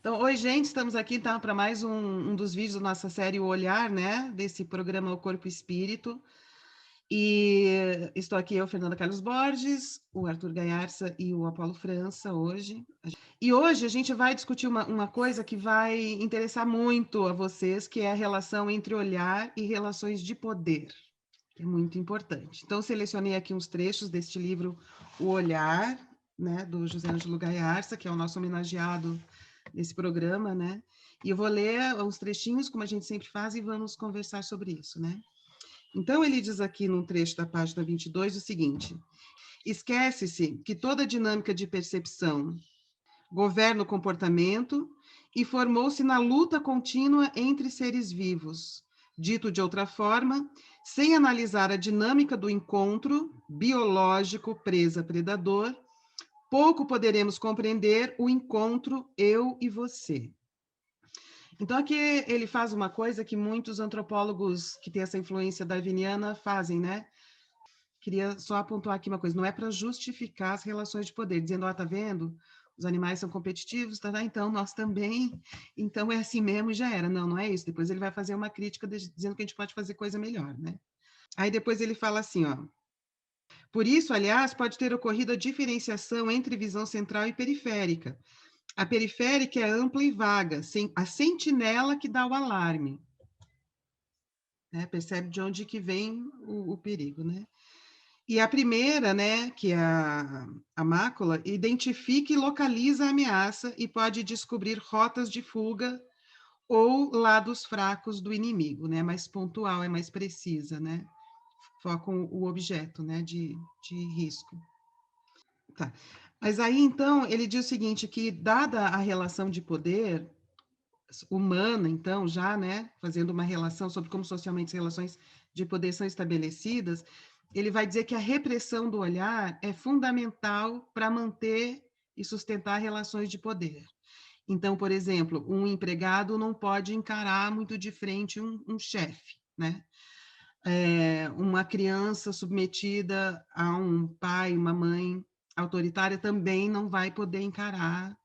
Então, oi, gente, estamos aqui então, para mais um dos vídeos da nossa série O Olhar, né? Desse programa O Corpo e Espírito. E estou aqui eu, Fernanda Carlos Borges, o Arthur Gaiarsa e o Apolo França hoje. E hoje a gente vai discutir uma coisa que vai interessar muito a vocês, que é a relação entre olhar e relações de poder. É muito importante. Então, selecionei aqui uns trechos deste livro O Olhar, né, do José Ângelo Gaiarsa, que é o nosso homenageado nesse programa, né? E eu vou ler uns trechinhos, como a gente sempre faz, e vamos conversar sobre isso, né? Então, ele diz aqui num trecho da página 22 o seguinte: esquece-se que toda dinâmica de percepção governa o comportamento e formou-se na luta contínua entre seres vivos. Dito de outra forma, sem analisar a dinâmica do encontro biológico presa-predador, pouco poderemos compreender o encontro eu e você. Então, aqui ele faz uma coisa que muitos antropólogos que têm essa influência darwiniana fazem, né? Queria só apontar aqui uma coisa, não é para justificar as relações de poder, dizendo, ó, tá vendo? Os animais são competitivos, tá? Então nós também, então é assim mesmo e já era. Não, não é isso. Depois ele vai fazer uma crítica dizendo que a gente pode fazer coisa melhor, né? Aí depois ele fala assim, ó. Por isso, aliás, pode ter ocorrido a diferenciação entre visão central e periférica. A periférica é ampla e vaga, a sentinela que dá o alarme. Né? Percebe de onde que vem o perigo, né? E a primeira, né, que é a mácula, identifica e localiza a ameaça e pode descobrir rotas de fuga ou lados fracos do inimigo, né? Mais pontual, é mais precisa, né? Foca o objeto, né, de risco. Tá. Mas aí, então, ele diz o seguinte, que dada a relação de poder humana, então, já, né, fazendo uma relação sobre como socialmente as relações de poder são estabelecidas, ele vai dizer que a repressão do olhar é fundamental para manter e sustentar relações de poder. Então, por exemplo, um empregado não pode encarar muito de frente um chefe, né? Uma criança submetida a um pai, uma mãe autoritária também não vai poder encarar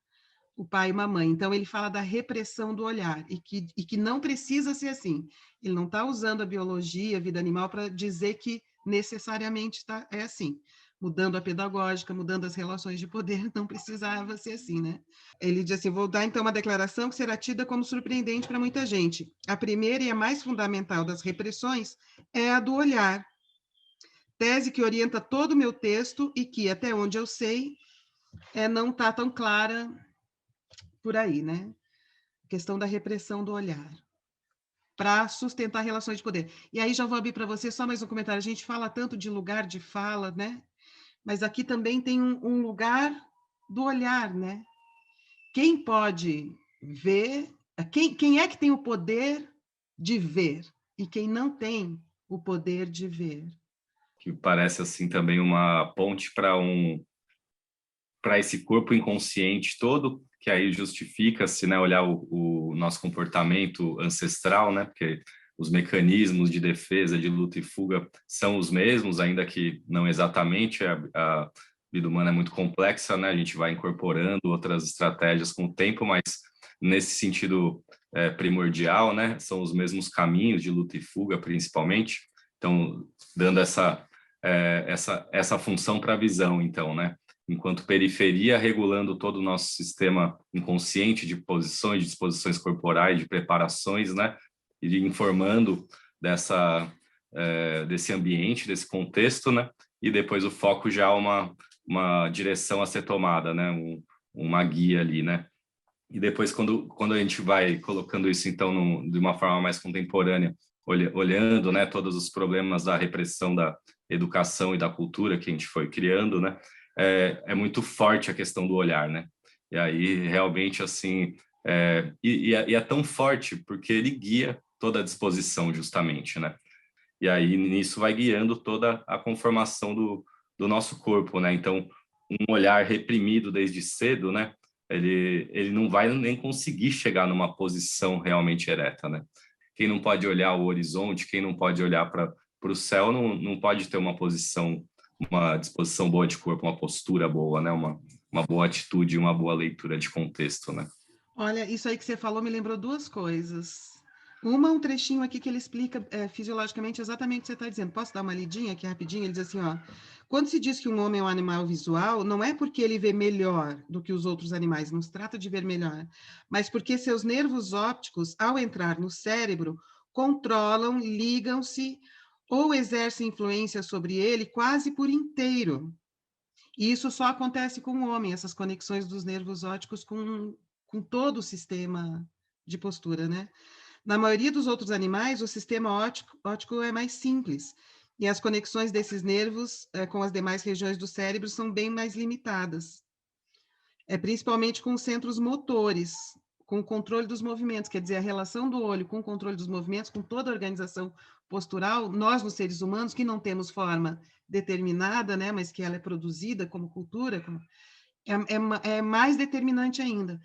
o pai e uma mãe. Então, ele fala da repressão do olhar e que não precisa ser assim. Ele não está usando a biologia, a vida animal, para dizer que necessariamente é assim. Mudando a pedagógica, mudando as relações de poder, não precisava ser assim, né? Ele diz assim, vou dar então uma declaração que será tida como surpreendente para muita gente. A primeira e a mais fundamental das repressões é a do olhar. Tese que orienta todo o meu texto e que, até onde eu sei, não está tão clara por aí, né? A questão da repressão do olhar para sustentar relações de poder. E aí já vou abrir para você só mais um comentário. A gente fala tanto de lugar de fala, né? Mas aqui também tem um lugar do olhar, né? Quem pode ver, quem é que tem o poder de ver e quem não tem o poder de ver? Que parece assim também uma ponte para esse corpo inconsciente todo, que aí justifica-se, né, olhar o nosso comportamento ancestral, né, porque os mecanismos de defesa, de luta e fuga são os mesmos, ainda que não exatamente, a vida humana é muito complexa, né, a gente vai incorporando outras estratégias com o tempo, mas nesse sentido primordial, né, são os mesmos caminhos de luta e fuga, principalmente, então, dando essa função para a visão, então, né, enquanto periferia, regulando todo o nosso sistema inconsciente de posições, de disposições corporais, de preparações, né? E informando desse ambiente, desse contexto, né? E depois o foco já uma direção a ser tomada, né? Uma guia ali, né? E depois, quando a gente vai colocando isso, então, de uma forma mais contemporânea, olhando, né, todos os problemas da repressão da educação e da cultura que a gente foi criando, né? É muito forte a questão do olhar, né? E aí, realmente, assim, é tão forte porque ele guia toda a disposição, justamente, né? E aí, nisso vai guiando toda a conformação do nosso corpo, né? Então, um olhar reprimido desde cedo, né? Ele não vai nem conseguir chegar numa posição realmente ereta, né? Quem não pode olhar o horizonte, quem não pode olhar para o céu, não pode ter uma disposição boa de corpo, uma postura boa, né? Uma boa atitude, uma boa leitura de contexto, né? Olha, isso aí que você falou me lembrou duas coisas. Uma, um trechinho aqui que ele explica fisiologicamente exatamente o que você está dizendo. Posso dar uma lidinha aqui rapidinho? Ele diz assim, ó, quando se diz que um homem é um animal visual, não é porque ele vê melhor do que os outros animais, não se trata de ver melhor, mas porque seus nervos ópticos, ao entrar no cérebro, controlam, ligam-se ou exercem influência sobre ele quase por inteiro. E isso só acontece com o homem, essas conexões dos nervos ópticos com todo o sistema de postura, né? Na maioria dos outros animais, o sistema óptico é mais simples, e as conexões desses nervos com as demais regiões do cérebro são bem mais limitadas. Principalmente com os centros motores, com o controle dos movimentos, quer dizer, a relação do olho com o controle dos movimentos, com toda a organização postural, nós, nos seres humanos, que não temos forma determinada, né, mas que ela é produzida como cultura, é mais determinante ainda.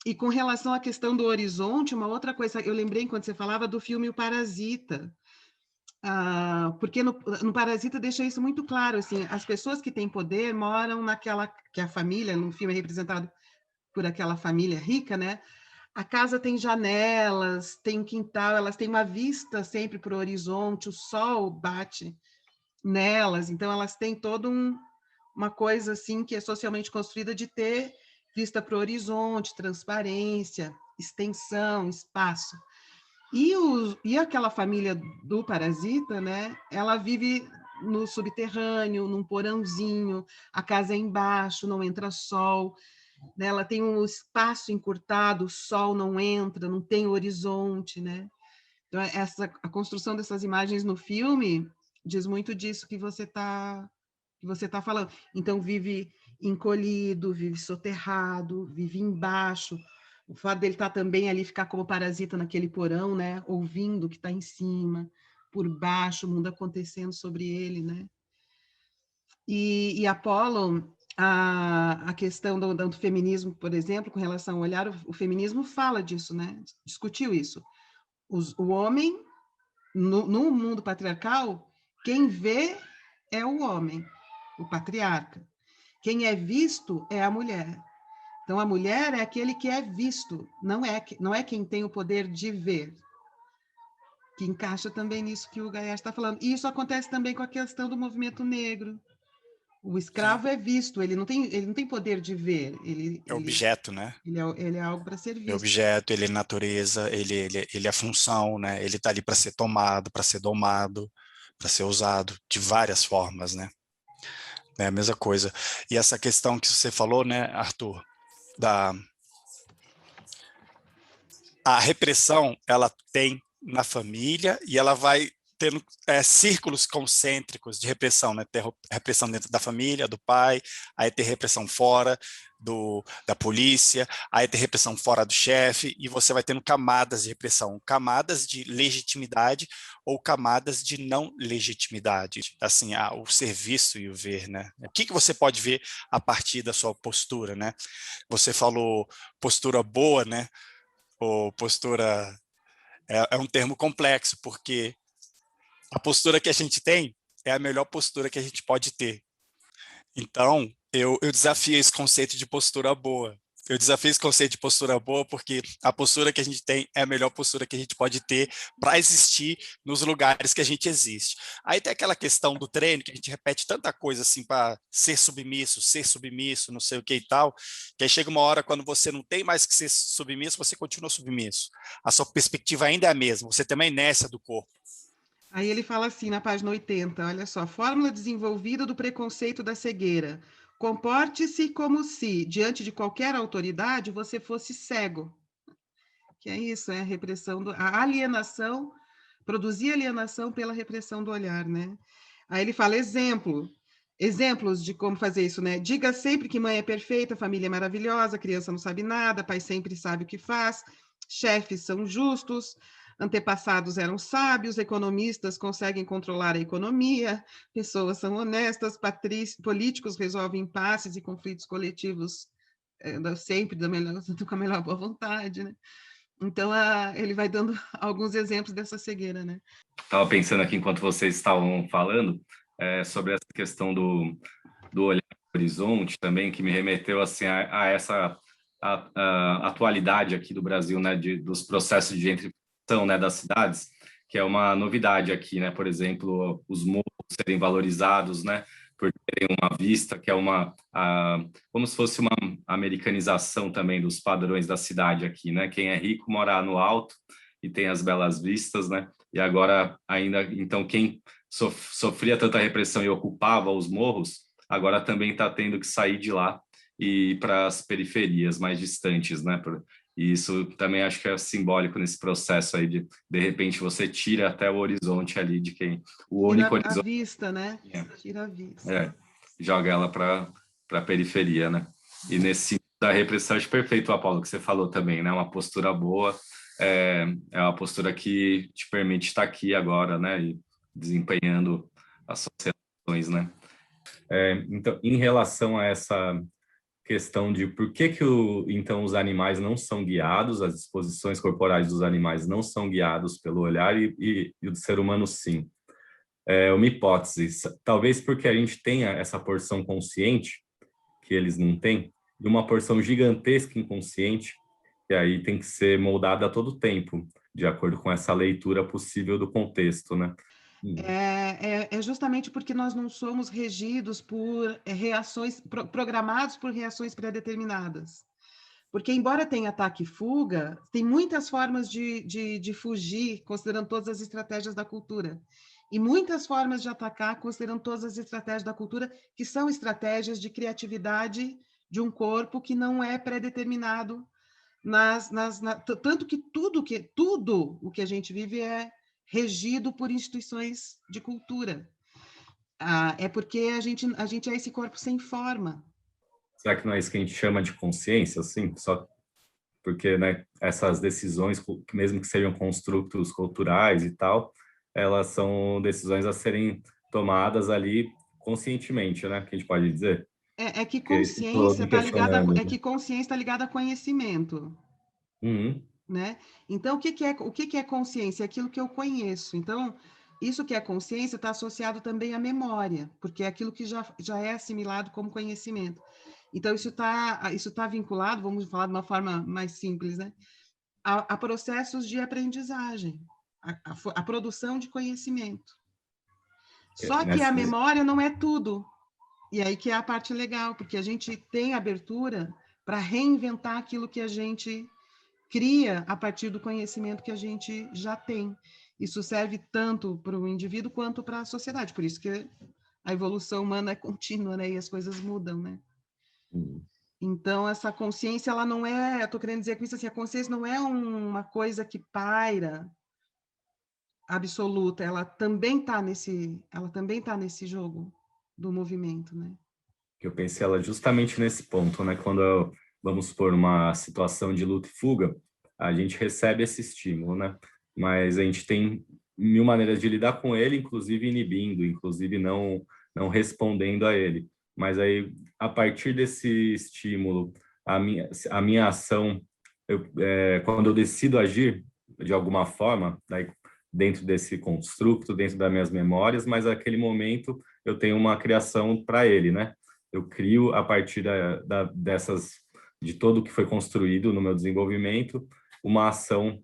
E com relação à questão do horizonte, uma outra coisa, eu lembrei quando você falava do filme O Parasita, porque no Parasita deixa isso muito claro, assim, as pessoas que têm poder moram naquela, que a família, no filme é representado por aquela família rica, né? A casa tem janelas, tem um quintal, elas têm uma vista sempre para o horizonte, o sol bate nelas, então elas têm toda uma coisa assim que é socialmente construída de ter vista para o horizonte, transparência, extensão, espaço. E aquela família do parasita, né? Ela vive no subterrâneo, num porãozinho, a casa é embaixo, não entra sol, né? Ela tem um espaço encurtado, o sol não entra, não tem horizonte, né? Então, a construção dessas imagens no filme diz muito disso que você tá falando. Então, vive encolhido, vive soterrado, vive embaixo. O fato dele estar também ali, ficar como parasita naquele porão, né? Ouvindo o que está em cima, por baixo, o mundo acontecendo sobre ele, né? E Apollo, a questão do feminismo, por exemplo, com relação ao olhar, o feminismo fala disso, né? Discutiu isso. O homem, no mundo patriarcal, quem vê é o homem, o patriarca. Quem é visto é a mulher. Então, a mulher é aquele que é visto, não é quem tem o poder de ver, que encaixa também nisso que o Gaia está falando. E isso acontece também com a questão do movimento negro. O Sim. escravo é visto, ele não tem poder de ver, É objeto, né? ele é algo para ser É visto. objeto, ele é natureza, ele é função, né? Ele está ali para ser tomado, para ser domado, para ser usado de várias formas, né? É a mesma coisa. E essa questão que você falou, né, Arthur, da a repressão, ela tem na família e ela vai tendo círculos concêntricos de repressão, né? Ter repressão dentro da família, do pai, aí ter repressão fora da polícia, aí ter repressão fora do chefe, e você vai tendo camadas de repressão, camadas de legitimidade ou camadas de não legitimidade, assim, o ser visto e o ver, né? O que você pode ver a partir da sua postura, né? Você falou postura boa, né? Ou postura é um termo complexo, porque a postura que a gente tem é a melhor postura que a gente pode ter. Então, eu desafio esse conceito de postura boa. Eu desafio esse conceito de postura boa porque a postura que a gente tem é a melhor postura que a gente pode ter para existir nos lugares que a gente existe. Aí tem aquela questão do treino, que a gente repete tanta coisa assim para ser submisso, não sei o que e tal, que aí chega uma hora quando você não tem mais que ser submisso, você continua submisso. A sua perspectiva ainda é a mesma, você tem uma inércia do corpo. Aí ele fala assim, na página 80, olha só, fórmula desenvolvida do preconceito da cegueira. Comporte-se como se, diante de qualquer autoridade, você fosse cego. Que é isso, é a repressão, a alienação, produzir alienação pela repressão do olhar, né? Aí ele fala exemplos de como fazer isso, né? Diga sempre que mãe é perfeita, família é maravilhosa, criança não sabe nada, pai sempre sabe o que faz, chefes são justos, antepassados eram sábios, economistas conseguem controlar a economia, pessoas são honestas, políticos resolvem impasses e conflitos coletivos sempre com a melhor boa vontade, né? Então, ele vai dando alguns exemplos dessa cegueira, né? Estava pensando aqui enquanto vocês estavam falando sobre essa questão do olhar no horizonte também, que me remeteu assim a a atualidade aqui do Brasil, né, dos processos de gentrificação, né, das cidades, que é uma novidade aqui, né? Por exemplo, os morros serem valorizados, né, por terem uma vista que é como se fosse uma americanização também dos padrões da cidade aqui, né? Quem é rico mora no alto e tem as belas vistas, né? E agora ainda, então, quem sofria tanta repressão e ocupava os morros, agora também está tendo que sair de lá e ir para as periferias mais distantes, né? E isso também acho que é simbólico nesse processo aí de repente você tira até o horizonte ali de quem o único Tira a horizonte vista, né? Tira a vista. joga ela para a periferia, né? E nesse da repressão acho perfeito, Apolo, que você falou também, né? Uma postura boa é uma postura que te permite estar aqui agora, né? E desempenhando as sociedades, né? Então, em relação a essa questão de por que então os animais não são guiados, as disposições corporais dos animais não são guiados pelo olhar e o do ser humano sim. Uma hipótese, talvez porque a gente tenha essa porção consciente que eles não têm e uma porção gigantesca inconsciente que aí tem que ser moldada a todo tempo, de acordo com essa leitura possível do contexto, né? É justamente porque nós não somos regidos por reações, programados por reações pré-determinadas. Porque, embora tenha ataque e fuga, tem muitas formas de fugir, considerando todas as estratégias da cultura. E muitas formas de atacar, considerando todas as estratégias da cultura, que são estratégias de criatividade de um corpo que não é pré-determinado. Tanto que tudo o que a gente vive é regido por instituições de cultura. É porque a gente é esse corpo sem forma. Será que não é isso que a gente chama de consciência, assim? Só porque, né, essas decisões, mesmo que sejam construtos culturais e tal, elas são decisões a serem tomadas ali conscientemente, né? Que a gente pode dizer. É que Porque consciência está ligada questionando. a conhecimento. Uhum. Né? Então, o que é consciência? É aquilo que eu conheço. Então, isso que é consciência está associado também à memória, porque é aquilo que já é assimilado como conhecimento. Então, isso tá vinculado, vamos falar de uma forma mais simples, né? a processos de aprendizagem, a produção de conhecimento. Só que a memória não é tudo. E aí que é a parte legal, porque a gente tem abertura para reinventar aquilo que a gente cria a partir do conhecimento que a gente já tem. Isso serve tanto para o indivíduo quanto para a sociedade. Por isso que a evolução humana é contínua, né? E as coisas mudam, né? Então, essa consciência, ela não é... Eu estou querendo dizer com isso assim, a consciência não é uma coisa que paira absoluta. Ela também está nesse jogo do movimento, né? Eu pensei ela justamente nesse ponto, né? Quando vamos por uma situação de luta e fuga, a gente recebe esse estímulo, né? Mas a gente tem mil maneiras de lidar com ele, inclusive inibindo, inclusive não respondendo a ele. Mas aí, a partir desse estímulo, a minha ação, quando eu decido agir de alguma forma, daí, dentro desse construto, dentro das minhas memórias, mas naquele momento eu tenho uma criação para ele, né? Eu crio a partir de todo o que foi construído no meu desenvolvimento, uma ação,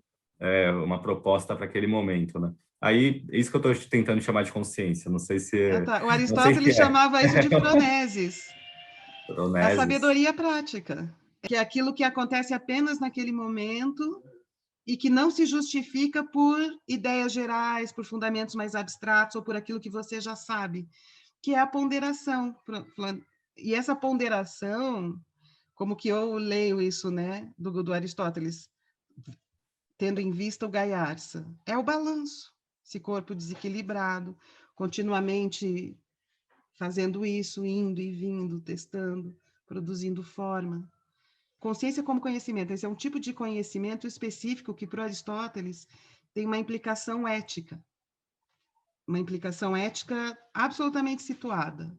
uma proposta para aquele momento, né? Aí, é isso que eu estou tentando chamar de consciência, não sei se... Tá. O não sei Aristóteles se é. chamava isso de froneses. A Proneses. sabedoria prática, que é aquilo que acontece apenas naquele momento e que não se justifica por ideias gerais, por fundamentos mais abstratos ou por aquilo que você já sabe, que é a ponderação. E essa ponderação, como que eu leio isso, né, do Aristóteles, tendo em vista o Gaiarsa, é o balanço, esse corpo desequilibrado, continuamente fazendo isso, indo e vindo, testando, produzindo forma. Consciência como conhecimento. Esse é um tipo de conhecimento específico que, para Aristóteles, tem uma implicação ética. Uma implicação ética absolutamente situada.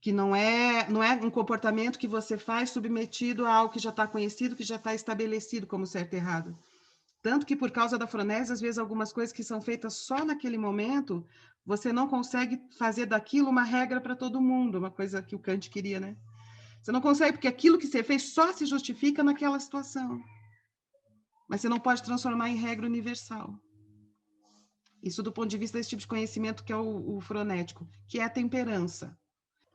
Que não é um comportamento que você faz submetido a algo que já está conhecido, que já está estabelecido como certo e errado. Tanto que, por causa da fronese, às vezes, algumas coisas que são feitas só naquele momento, você não consegue fazer daquilo uma regra para todo mundo, uma coisa que o Kant queria, né? Você não consegue, porque aquilo que você fez só se justifica naquela situação. Mas você não pode transformar em regra universal. Isso do ponto de vista desse tipo de conhecimento que é o fronético, que é a temperança.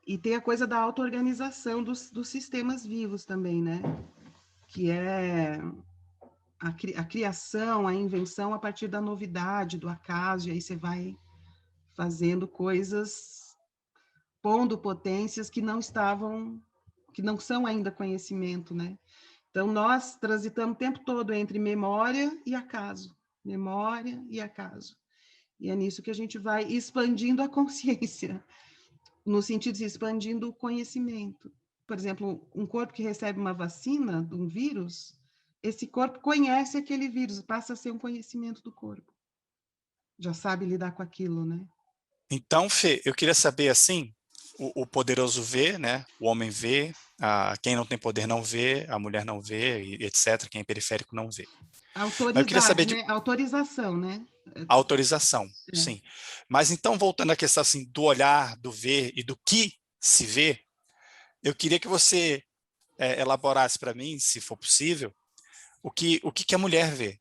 E tem a coisa da auto-organização dos sistemas vivos também, né? Que é a criação, a invenção a partir da novidade, do acaso, e aí você vai fazendo coisas, pondo potências que não são ainda conhecimento, né? Então, nós transitamos o tempo todo entre memória e acaso. Memória e acaso. E é nisso que a gente vai expandindo a consciência, no sentido de expandindo o conhecimento. Por exemplo, um corpo que recebe uma vacina de um vírus, esse corpo conhece aquele vírus, passa a ser um conhecimento do corpo. Já sabe lidar com aquilo, né? Então, Fê, eu queria saber, assim, o poderoso vê, né? O homem vê, quem não tem poder não vê, a mulher não vê, e etc. Quem é periférico não vê. Mas eu queria saber Autoridade, de né? Autorização, né? autorização, É. sim. Mas então, voltando à questão assim, do olhar, do ver e do que se vê, eu queria que você elaborasse para mim, se for possível, o que a mulher vê.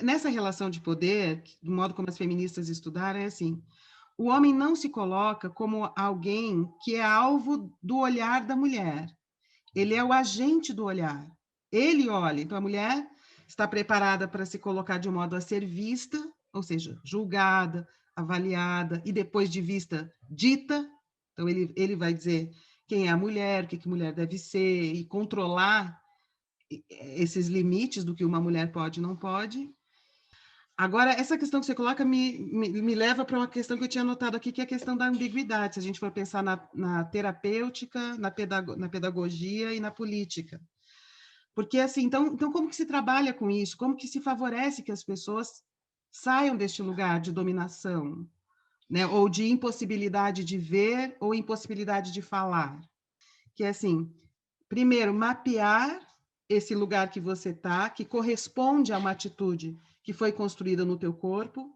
Nessa relação de poder, do modo como as feministas estudaram, é assim: o homem não se coloca como alguém que é alvo do olhar da mulher. Ele é o agente do olhar. Ele olha. Então, a mulher está preparada para se colocar de modo a ser vista, ou seja, julgada, avaliada, e depois de vista, dita. Então, ele vai dizer quem é a mulher, o que a mulher deve ser, e controlar esses limites do que uma mulher pode e não pode. Agora, essa questão que você coloca me leva para uma questão que eu tinha anotado aqui, que é a questão da ambiguidade, se a gente for pensar na terapêutica, na pedagogia e na política. Porque, assim, então, como que se trabalha com isso? Como que se favorece que as pessoas saiam deste lugar de dominação, né? Ou de impossibilidade de ver ou impossibilidade de falar? Que é assim, primeiro, mapear esse lugar que você está, que corresponde a uma atitude que foi construída no teu corpo,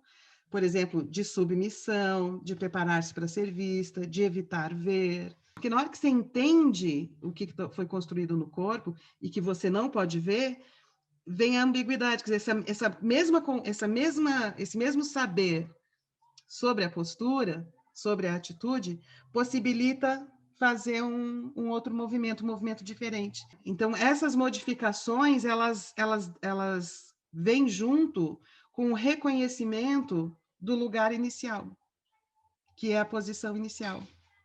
por exemplo, de submissão, de preparar-se para ser vista, de evitar ver. Porque na hora que você entende o que foi construído no corpo e que você não pode ver, vem a ambiguidade, quer dizer, esse mesmo saber sobre a postura, sobre a atitude, possibilita fazer um outro movimento, um movimento diferente. Então, essas modificações, elas vêm junto com o reconhecimento do lugar inicial, que é a posição inicial.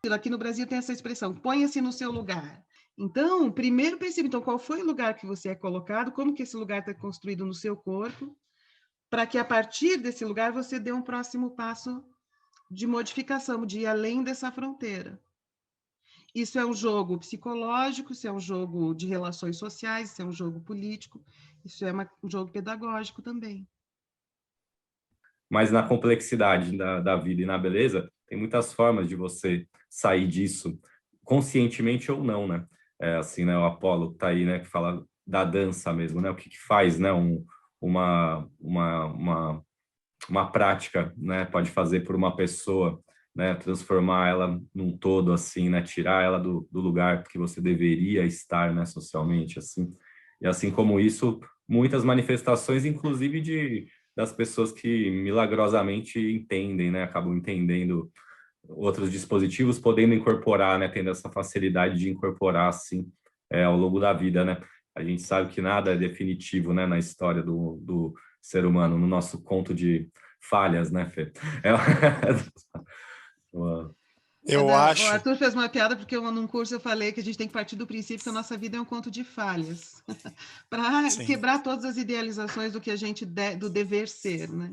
Aqui no Brasil tem essa expressão, ponha-se no seu lugar. Então, primeiro perceba, então, qual foi o lugar que você é colocado, como que esse lugar está construído no seu corpo, para que a partir desse lugar você dê um próximo passo de modificação, de ir além dessa fronteira. Isso é um jogo psicológico, isso é um jogo de relações sociais, isso é um jogo político, isso é um jogo pedagógico também. Mas na complexidade da vida e na beleza, tem muitas formas de você sair disso, conscientemente ou não, né? Assim, né? O Apolo tá aí, né? Que fala da dança mesmo, né? O que faz, né? Uma prática, né? Pode fazer por uma pessoa, né? Transformar ela num todo, assim, né? Tirar ela do lugar que você deveria estar, né? Socialmente, assim. E assim como isso, muitas manifestações, inclusive das pessoas que milagrosamente entendem, né? Acabam entendendo outros dispositivos, podendo incorporar, né? Tendo essa facilidade de incorporar, assim, ao longo da vida, né? A gente sabe que nada é definitivo, né? Na história do ser humano, no nosso conto de falhas, né, Fê? Eu O acho, Arthur fez uma piada porque num curso eu falei que a gente tem que partir do princípio que a nossa vida é um conto de falhas, para sim, quebrar todas as idealizações do que a gente do dever ser, né?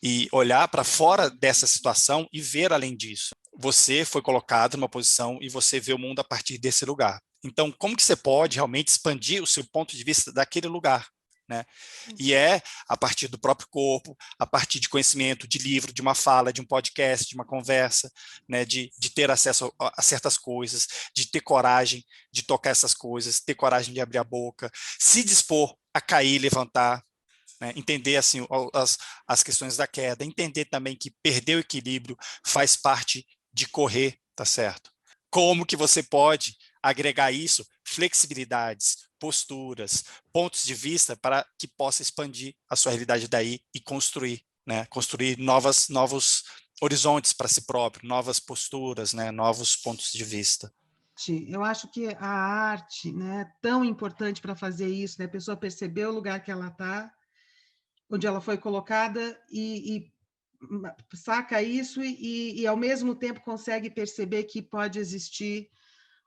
e olhar para fora dessa situação e ver além disso. Você foi colocado numa posição e você vê o mundo a partir desse lugar. Então, como que você pode realmente expandir o seu ponto de vista daquele lugar? Né? E é a partir do próprio corpo, a partir de conhecimento, de livro, de uma fala, de um podcast, de uma conversa, né? de ter acesso a certas coisas, de ter coragem de tocar essas coisas, ter coragem de abrir a boca, se dispor a cair, levantar, né? Entender assim as questões da queda, entender também que perder o equilíbrio faz parte de correr, tá certo? Como que você pode agregar isso flexibilidades, posturas, pontos de vista para que possa expandir a sua realidade daí e construir, né? Construir novos horizontes para si próprio, novas posturas, né? Novos pontos de vista. Eu acho que a arte, né, é tão importante para fazer isso, né? A pessoa perceber o lugar que ela está, onde ela foi colocada e saca isso e, ao mesmo tempo, consegue perceber que pode existir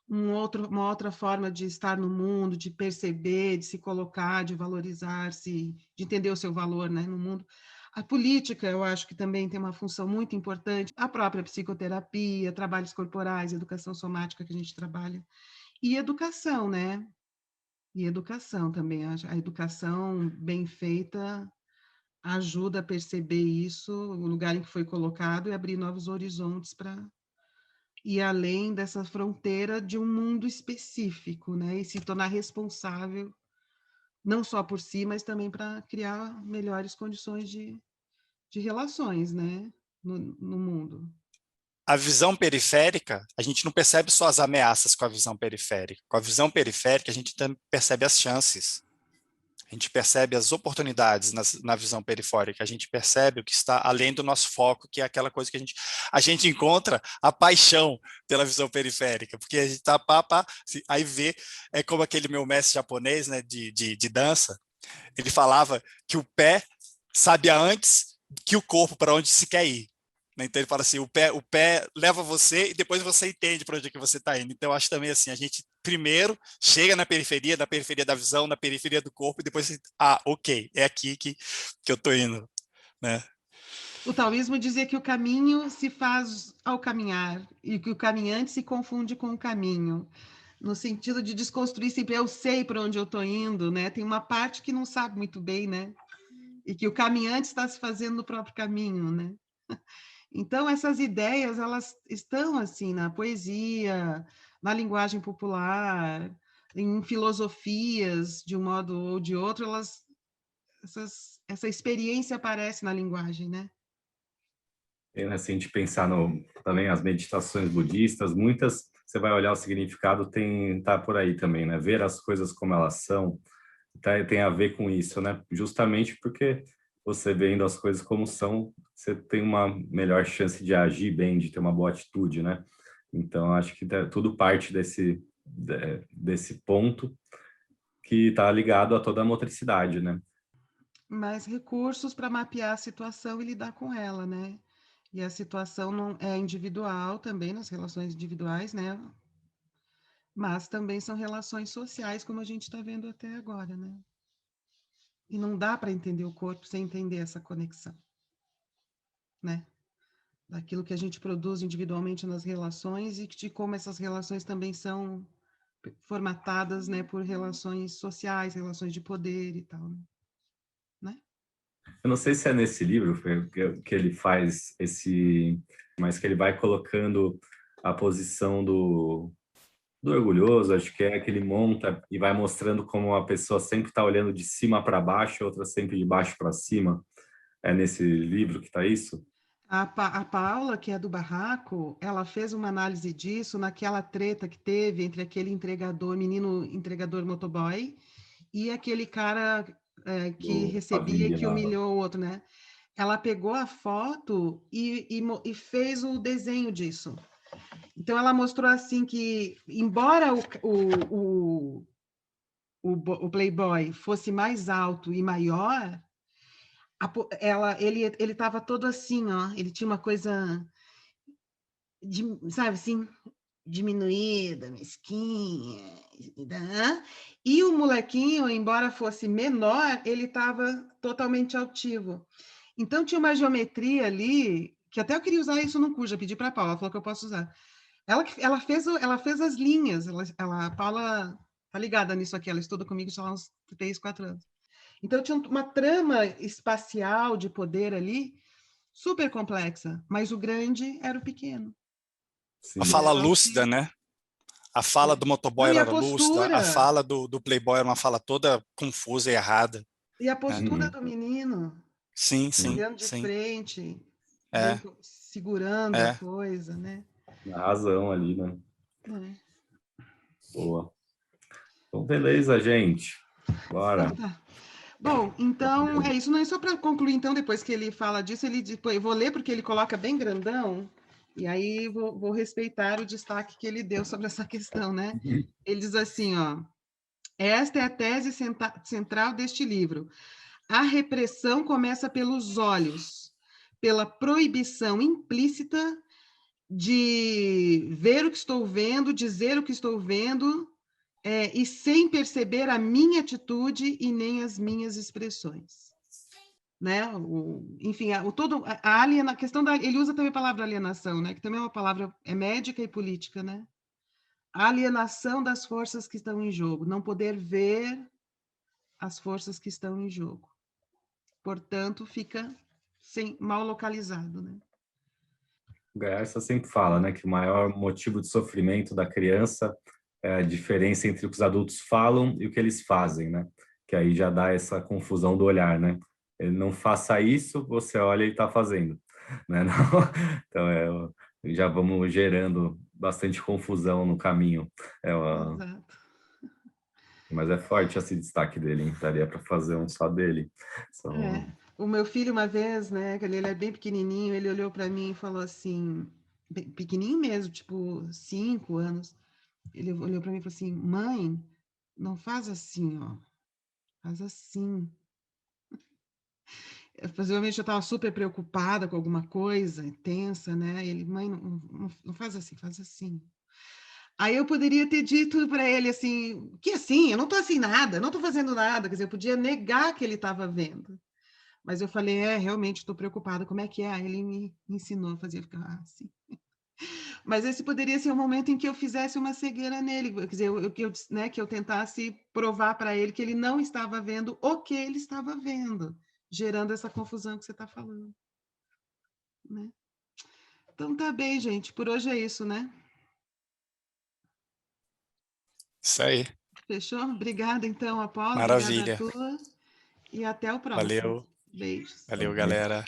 uma outra forma de estar no mundo, de perceber, de se colocar, de valorizar-se, de entender o seu valor, né, no mundo. A política, eu acho que também tem uma função muito importante, a própria psicoterapia, trabalhos corporais, educação somática que a gente trabalha, e educação, né? E educação também. A educação bem feita ajuda a perceber isso, o lugar em que foi colocado, e abrir novos horizontes para ir além dessa fronteira de um mundo específico, né? E se tornar responsável, não só por si, mas também para criar melhores condições de relações, né? No mundo. A visão periférica, a gente não percebe só as ameaças com a visão periférica. Com a visão periférica, a gente também percebe as chances. A gente percebe as oportunidades na visão periférica, a gente percebe o que está além do nosso foco, que é aquela coisa que a gente encontra a paixão pela visão periférica, porque a gente está aí vê, é como aquele meu mestre japonês, né, de dança, ele falava que o pé sabia antes que o corpo para onde se quer ir. Então ele fala assim, o pé leva você e depois você entende para onde é que você está indo. Então eu acho também assim, a gente primeiro chega na periferia da visão, na periferia do corpo, e depois, ok, é aqui que eu estou indo, né? O taoísmo dizia que o caminho se faz ao caminhar e que o caminhante se confunde com o caminho, no sentido de desconstruir sempre, eu sei para onde eu estou indo, né? Tem uma parte que não sabe muito bem, né? E que o caminhante está se fazendo no próprio caminho, né? Então, essas ideias, elas estão, assim, na poesia, na linguagem popular, em filosofias, de um modo ou de outro, essa experiência aparece na linguagem, né? Se a gente pensar também as meditações budistas, muitas, você vai olhar o significado, tá por aí também, né? Ver as coisas como elas são, tem a ver com isso, né? Justamente porque você vendo as coisas como são, você tem uma melhor chance de agir bem, de ter uma boa atitude, né? Então, acho que tudo parte desse ponto que está ligado a toda a motricidade, né? Mais recursos para mapear a situação e lidar com ela, né? E a situação não é individual também, nas relações individuais, né? Mas também são relações sociais, como a gente está vendo até agora, né? E não dá para entender o corpo sem entender essa conexão, né? Daquilo que a gente produz individualmente nas relações e de como essas relações também são formatadas, né, por relações sociais, relações de poder e tal, né? Eu não sei se é nesse livro que ele faz mas que ele vai colocando a posição do orgulhoso, acho que ele monta e vai mostrando como a pessoa sempre está olhando de cima para baixo, a outra sempre de baixo para cima. É nesse livro que está isso? A Paula, que é do Barraco, ela fez uma análise disso naquela treta que teve entre aquele menino entregador motoboy, e aquele cara que Do recebia e Pavili que lá. humilhou o outro, né? Ela pegou a foto e fez o desenho disso. Então, ela mostrou assim que, embora o Playboy fosse mais alto e maior, ele estava todo assim, ó, ele tinha uma coisa, sabe assim, diminuída, mesquinha, e o molequinho, embora fosse menor, ele estava totalmente altivo. Então, tinha uma geometria ali, que até eu queria usar isso no curso, já pedi para a Paula, ela falou que eu posso usar. Ela fez as linhas, a Paula tá ligada nisso aqui, ela estuda comigo já há uns 3, 4 anos. Então, tinha uma trama espacial de poder ali, super complexa, mas o grande era o pequeno. A Sim. fala lúcida, né? A fala do motoboy Não, e a era lúcida, a postura, fala do Playboy era uma fala toda confusa e errada. e a Né? postura do menino, Sim, sim, olhando de sim. frente, bem, É, segurando a é. coisa, né? A razão ali, né? É. Boa. Então, beleza, gente. Bora. Então tá. Bom, então é isso. Não é só para concluir, então, depois que ele fala disso, ele depois, eu vou ler porque ele coloca bem grandão, e aí vou respeitar o destaque que ele deu sobre essa questão, né? Ele diz assim, ó, esta é a tese central deste livro. A repressão começa pelos olhos, pela proibição implícita de ver o que estou vendo, dizer o que estou vendo, e sem perceber a minha atitude e nem as minhas expressões. Né? Enfim, a questão da, ele usa também a palavra alienação, né? Que também é uma palavra médica e política, né? A alienação das forças que estão em jogo, não poder ver as forças que estão em jogo. Portanto, fica mal localizado, né? O Gayarsa sempre fala, né, que o maior motivo de sofrimento da criança é a diferença entre o que os adultos falam e o que eles fazem, né? Que aí já dá essa confusão do olhar, né? Ele não faça isso, você olha e está fazendo, né? Não? Então, já vamos gerando bastante confusão no caminho. Exato. Mas é forte esse destaque dele, hein? Daria para fazer um só dele. O meu filho, uma vez, né, ele é bem pequenininho, ele olhou para mim e falou assim, pequenininho mesmo, tipo 5 anos, ele olhou para mim e falou assim, mãe, não faz assim, ó, faz assim. Possivelmente eu estava super preocupada com alguma coisa, tensa, né? Ele, mãe, não faz assim, faz assim. Aí eu poderia ter dito para ele assim, que assim, eu não estou assim nada, não estou fazendo nada, quer dizer, eu podia negar que ele estava vendo. Mas eu falei, realmente estou preocupada, como é que é? Aí ele me ensinou a fazer, ficar assim. Mas esse poderia ser o momento em que eu fizesse uma cegueira nele, quer dizer, que eu tentasse provar para ele que ele não estava vendo o que ele estava vendo, gerando essa confusão que você está falando. Né? Então tá bem, gente, por hoje é isso, né? Isso aí. Fechou? Obrigada, então, Apolo, obrigada, Maravilha. Arthur, e até o próximo. Valeu. Beijos. Valeu, galera.